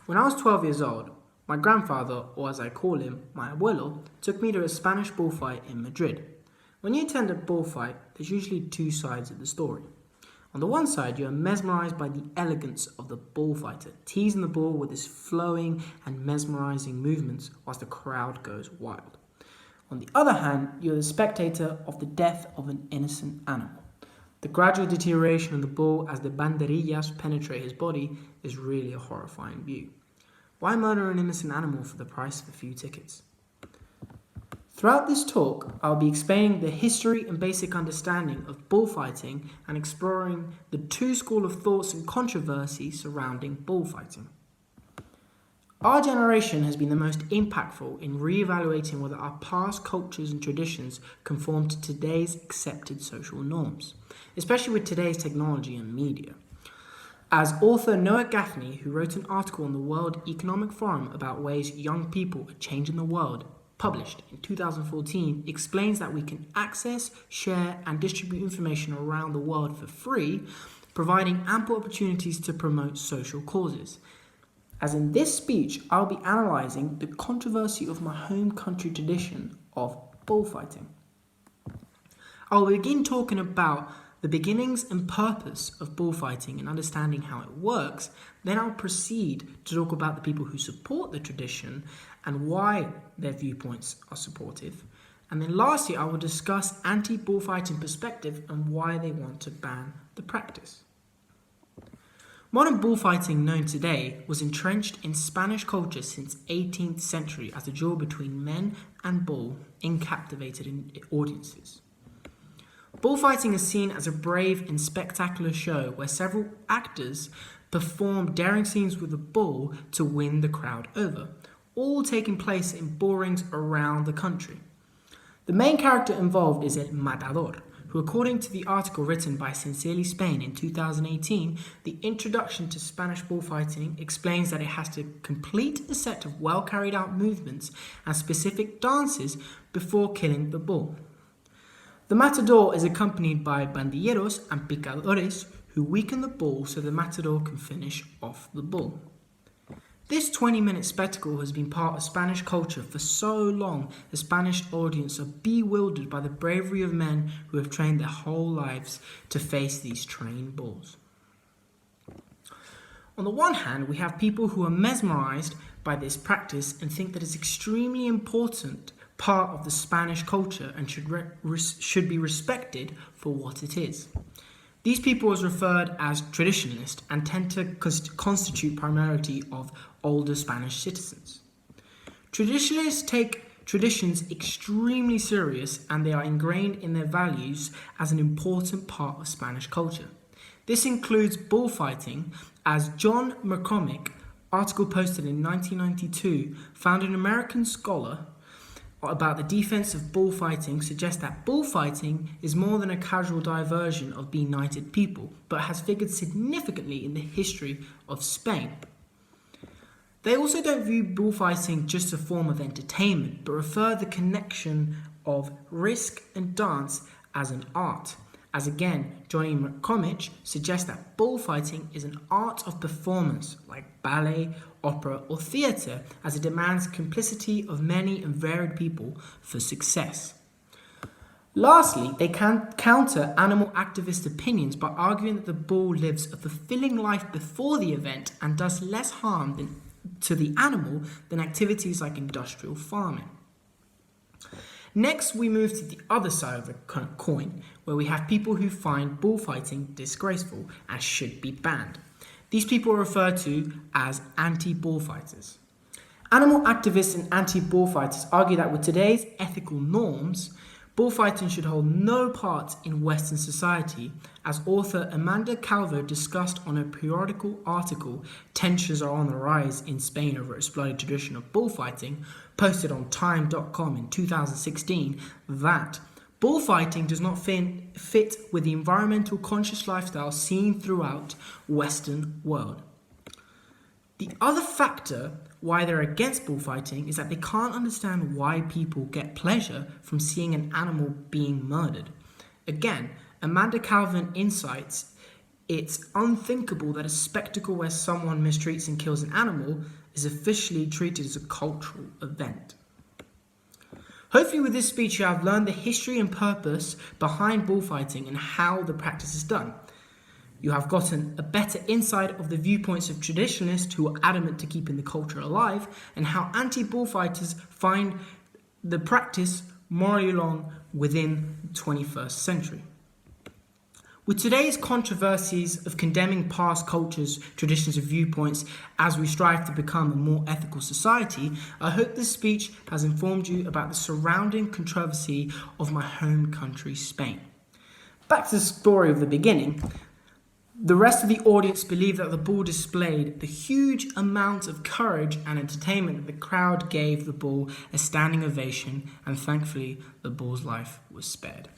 When I was 12 years old, my grandfather, or as I call him, my abuelo, took me to a Spanish bullfight in Madrid. When you attend a bullfight, there's usually two sides of the story. On the one side, you are mesmerized by the elegance of the bullfighter, teasing the bull with his flowing and mesmerizing movements whilst the crowd goes wild. On the other hand, you are the spectator of the death of an innocent animal. The gradual deterioration of the bull as the banderillas penetrate his body is really a horrifying view. Why murder an innocent animal for the price of a few tickets? Throughout this talk, I'll be explaining the history and basic understanding of bullfighting and exploring the two schools of thoughts and controversy surrounding bullfighting. Our generation has been the most impactful in re-evaluating whether our past cultures and traditions conform to today's accepted social norms, especially with today's technology and media. As author Noah Gaffney, who wrote an article on the World Economic Forum about ways young people are changing the world, published in 2014, explains that we can access, share, and distribute information around the world for free, providing ample opportunities to promote social causes. As in this speech, I'll be analysing the controversy of my home country tradition of bullfighting. I'll begin talking about the beginnings and purpose of bullfighting and understanding how it works. Then I'll proceed to talk about the people who support the tradition and why their viewpoints are supportive. And then lastly, I will discuss anti-bullfighting perspective and why they want to ban the practice. Modern bullfighting known today was entrenched in Spanish culture since 18th century as a duel between men and bull in captivated audiences. Bullfighting is seen as a brave and spectacular show where several actors perform daring scenes with a bull to win the crowd over, all taking place in bull rings around the country. The main character involved is El Matador, who, according to the article written by Sincerely Spain in 2018, the introduction to Spanish bullfighting explains that it has to complete a set of well-carried-out movements and specific dances before killing the bull. The matador is accompanied by bandilleros and picadores who weaken the bull so the matador can finish off the bull. This 20-minute spectacle has been part of Spanish culture for so long the Spanish audience are bewildered by the bravery of men who have trained their whole lives to face these trained bulls. On the one hand, we have people who are mesmerized by this practice and think that it's extremely important part of the Spanish culture and should be respected for what it is. These people are referred as traditionalists and tend to constitute primarily of older Spanish citizens. Traditionalists take traditions extremely serious and they are ingrained in their values as an important part of Spanish culture. This includes bullfighting, as John McCormick, article posted in 1992, found an American scholar about the defense of bullfighting suggests that bullfighting is more than a casual diversion of benighted people, but has figured significantly in the history of Spain. They also don't view bullfighting just a form of entertainment, but refer the connection of risk and dance as an art. As again, Johnny McCormick suggests that bullfighting is an art of performance, like ballet, opera, or theatre, as it demands complicity of many and varied people for success. Lastly, they can counter animal activist opinions by arguing that the bull lives a fulfilling life before the event and does less harm to the animal than activities like industrial farming. Next, we move to the other side of the coin, where we have people who find bullfighting disgraceful and should be banned. These people are referred to as anti-bullfighters. Animal activists and anti-bullfighters argue that with today's ethical norms, bullfighting should hold no part in Western society, as author Amanda Calvo discussed on a periodical article, Tensions Are on the Rise in Spain Over its Bloody Tradition of Bullfighting, posted on time.com in 2016, that bullfighting does not fit with the environmental conscious lifestyle seen throughout Western world. The other factor why they're against bullfighting is that they can't understand why people get pleasure from seeing an animal being murdered. Again, Amanda Calvin insights it's unthinkable that a spectacle where someone mistreats and kills an animal is officially treated as a cultural event. Hopefully with this speech you have learned the history and purpose behind bullfighting and how the practice is done. You have gotten a better insight of the viewpoints of traditionalists who are adamant to keeping the culture alive, and how anti-bullfighters find the practice morally wrong within the 21st century. With today's controversies of condemning past cultures, traditions and viewpoints as we strive to become a more ethical society, I hope this speech has informed you about the surrounding controversy of my home country, Spain. Back to the story of the beginning. The rest of the audience believed that the bull displayed the huge amount of courage and entertainment that the crowd gave the bull a standing ovation, and thankfully the bull's life was spared.